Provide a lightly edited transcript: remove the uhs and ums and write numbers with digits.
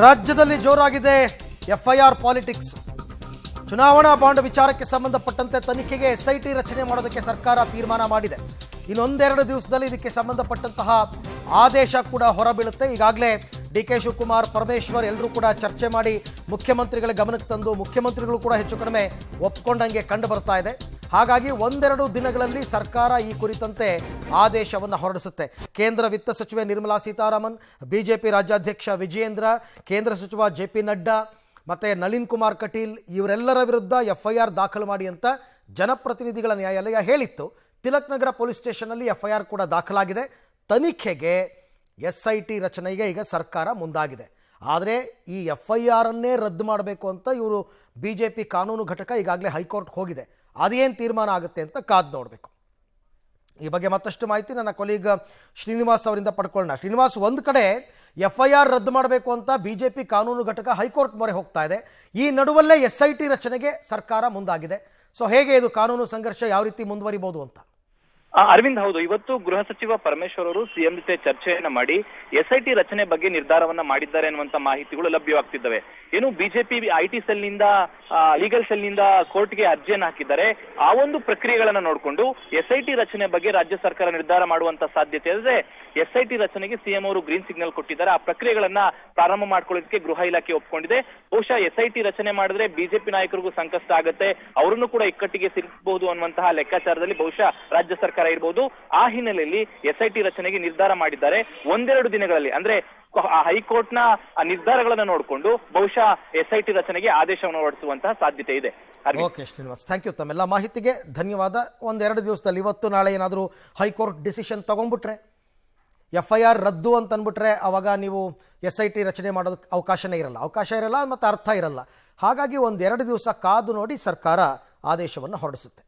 ರಾಜ್ಯದಲ್ಲಿ ಜೋರಾಗಿದೆ FIR politics. ಚುನಾವಣಾ bond ವಿಚಾರಕ್ಕೆ ಸಂಬಂಧಪಟ್ಟಂತೆ ತನಿಖೆಗೆ ಎಸ್ಐಟಿ ರಚನೆ ಮಾಡೋದಕ್ಕೆ ಸರ್ಕಾರ ತೀರ್ಮಾನ ಮಾಡಿದೆ. ಇನ್ನೊಂದೆರಡು ದಿವಸದಲ್ಲಿ ಇದಕ್ಕೆ ಸಂಬಂಧಪಟ್ಟಂತಹ ಆದೇಶ ಕೂಡ ಹೊರಬೀಳುತ್ತೆ. ಈಗಾಗಲೇ ಡಿ ಕೆ ಶಿವಕುಮಾರ್, ಪರಮೇಶ್ವರ್ ಎಲ್ಲರೂ ಕೂಡ ಚರ್ಚೆ ಮಾಡಿ ಮುಖ್ಯಮಂತ್ರಿಗಳ ಗಮನಕ್ಕೆ ತಂದು ಮುಖ್ಯಮಂತ್ರಿಗಳು ಕೂಡ ಹೆಚ್ಚು ಕಡಿಮೆ ಒಪ್ಕೊಂಡಂಗೆ ಕಂಡು ಬರ್ತಾ ಇದೆ. ಹಾಗಾಗಿ ಒಂದೆರಡು ದಿನಗಳಲ್ಲಿ ಸರ್ಕಾರ ಈ ಕುರಿತಂತೆ ಆದೇಶವನ್ನು ಹೊರಡಿಸುತ್ತೆ. ಕೇಂದ್ರ ವಿತ್ತ ಸಚಿವೆ ನಿರ್ಮಲಾ ಸೀತಾರಾಮನ್, ಬಿಜೆಪಿ ರಾಜ್ಯಾಧ್ಯಕ್ಷ ವಿಜಯೇಂದ್ರ, ಕೇಂದ್ರ ಸಚಿವ JP ನಡ್ಡಾ ಮತ್ತು ನಳಿನ್ ಕುಮಾರ್ ಕಟೀಲ್ ಇವರೆಲ್ಲರ ವಿರುದ್ಧ FIR ದಾಖಲು ಮಾಡಿ ಅಂತ ಜನಪ್ರತಿನಿಧಿಗಳ ನ್ಯಾಯಾಲಯ ಹೇಳಿತ್ತು. ತಿಲಕ್ ನಗರ ಪೊಲೀಸ್ ಸ್ಟೇಷನ್ನಲ್ಲಿ FIR ಕೂಡ ದಾಖಲಾಗಿದೆ. ತನಿಖೆಗೆ SIT ರಚನೆಗೆ ಈಗ ಸರ್ಕಾರ ಮುಂದಾಗಿದೆ. ಆದರೆ ಈ FIR ಅನ್ನೇ ರದ್ದು ಮಾಡಬೇಕು ಅಂತ ಇವರು BJP ಕಾನೂನು ಘಟಕ ಈಗಾಗಲೇ ಹೈಕೋರ್ಟ್ಗೆ ಹೋಗಿದೆ. ಅದೇನು ತೀರ್ಮಾನ ಆಗುತ್ತೆ ಅಂತ ಕಾದು ನೋಡಬೇಕು. ಈ ಬಗ್ಗೆ ಮತ್ತಷ್ಟು ಮಾಹಿತಿ ನನ್ನ ಕೊಲೀಗ್ ಶ್ರೀನಿವಾಸ್ ಅವರಿಂದ ಪಡ್ಕೊಳ್ಳೋಣ. ಶ್ರೀನಿವಾಸ್, ಒಂದು ಕಡೆ FIR ರದ್ದು ಮಾಡಬೇಕು ಅಂತ BJP ಕಾನೂನು ಘಟಕ ಹೈಕೋರ್ಟ್ ಮೊರೆ ಹೋಗ್ತಾ ಇದೆ. ಈ ನಡುವಲ್ಲೇ SIT ರಚನೆಗೆ ಸರ್ಕಾರ ಮುಂದಾಗಿದೆ. ಸೊ ಹೇಗೆ ಇದು ಕಾನೂನು ಸಂಘರ್ಷ ಯಾವ ರೀತಿ ಮುಂದುವರಿಬಹುದು ಅಂತ? ಅರವಿಂದ್, ಹೌದು, ಇವತ್ತು ಗೃಹ ಸಚಿವ ಪರಮೇಶ್ವರ್ ಅವರು ಸಿಎಂ ಜೊತೆ ಚರ್ಚೆಯನ್ನ ಮಾಡಿ SIT ರಚನೆ ಬಗ್ಗೆ ನಿರ್ಧಾರವನ್ನ ಮಾಡಿದ್ದಾರೆ ಅನ್ನುವಂತ ಮಾಹಿತಿಗಳು ಲಭ್ಯವಾಗ್ತಿದ್ದಾವೆ. ಏನು ಬಿಜೆಪಿ IT ಸೆಲ್ನಿಂದ ಲೀಗಲ್ ಸೆಲ್ನಿಂದ ಕೋರ್ಟ್ಗೆ ಅರ್ಜಿಯನ್ನು ಹಾಕಿದ್ದಾರೆ. ಆ ಒಂದು ಪ್ರಕ್ರಿಯೆಗಳನ್ನ ನೋಡಿಕೊಂಡು SIT ರಚನೆ ಬಗ್ಗೆ ರಾಜ್ಯ ಸರ್ಕಾರ ನಿರ್ಧಾರ ಮಾಡುವಂತ ಸಾಧ್ಯತೆ ಇದೆ. SIT ರಚನೆಗೆ ಸಿಎಂ ಅವರು ಗ್ರೀನ್ ಸಿಗ್ನಲ್ ಕೊಟ್ಟಿದ್ದಾರೆ. ಆ ಪ್ರಕ್ರಿಯೆಗಳನ್ನ ಪ್ರಾರಂಭ ಮಾಡ್ಕೊಳ್ಳೋದಕ್ಕೆ ಗೃಹ ಇಲಾಖೆ ಒಪ್ಕೊಂಡಿದೆ. ಬಹುಶಃ SIT ರಚನೆ ಮಾಡಿದ್ರೆ ಬಿಜೆಪಿ ನಾಯಕರಿಗೂ ಸಂಕಷ್ಟ ಆಗುತ್ತೆ, ಅವರನ್ನು ಕೂಡ ಇಕ್ಕಟ್ಟಿಗೆ ಸಿಲುಕಬಹುದು ಅನ್ನುವಂತಹ ಲೆಕ್ಕಾಚಾರದಲ್ಲಿ ಬಹುಶಃ ರಾಜ್ಯ ಸರ್ಕಾರ ಇರಬಹುದು. ಆ ಹಿನ್ನೆಲೆಯಲ್ಲಿ SIT ರಚನೆಗೆ ನಿರ್ಧಾರ ಮಾಡಿದ್ದಾರೆ. ಒಂದೆರಡು ದಿನಗಳಲ್ಲಿ, ಅಂದ್ರೆ ಹೈಕೋರ್ಟ್ನ ನಿರ್ಧಾರಗಳನ್ನ ನೋಡಿಕೊಂಡು ಬಹುಶಃ SIT ರಚನೆಗೆ ಆದೇಶವನ್ನು ಹೊರಡಿಸುವಂತಹ ಸಾಧ್ಯತೆ ಇದೆ. Okay Srinivas, thank you. ತಮ್ಮೆಲ್ಲ ಮಾಹಿತಿಗೆ ಧನ್ಯವಾದ. ಒಂದೆರಡು ದಿವಸದಲ್ಲಿ, ಇವತ್ತು ನಾಳೆ ಏನಾದರೂ ಹೈಕೋರ್ಟ್ ಡಿಸಿಷನ್ ತಗೊಂಡ್ಬಿಟ್ರೆ, FIR ರದ್ದು ಅಂತ ಅಂದ್ಬಿಟ್ರೆ ಅವಾಗ ನೀವು SIT ರಚನೆ ಮಾಡೋದಕ್ಕೆ ಅವಕಾಶ ಇರಲ್ಲ ಮತ್ತು ಅರ್ಥ ಇರಲ್ಲ. ಹಾಗಾಗಿ ಒಂದೆರಡು ದಿವಸ ಕಾದು ನೋಡಿ ಸರ್ಕಾರ ಆದೇಶವನ್ನು ಹೊರಡಿಸುತ್ತೆ.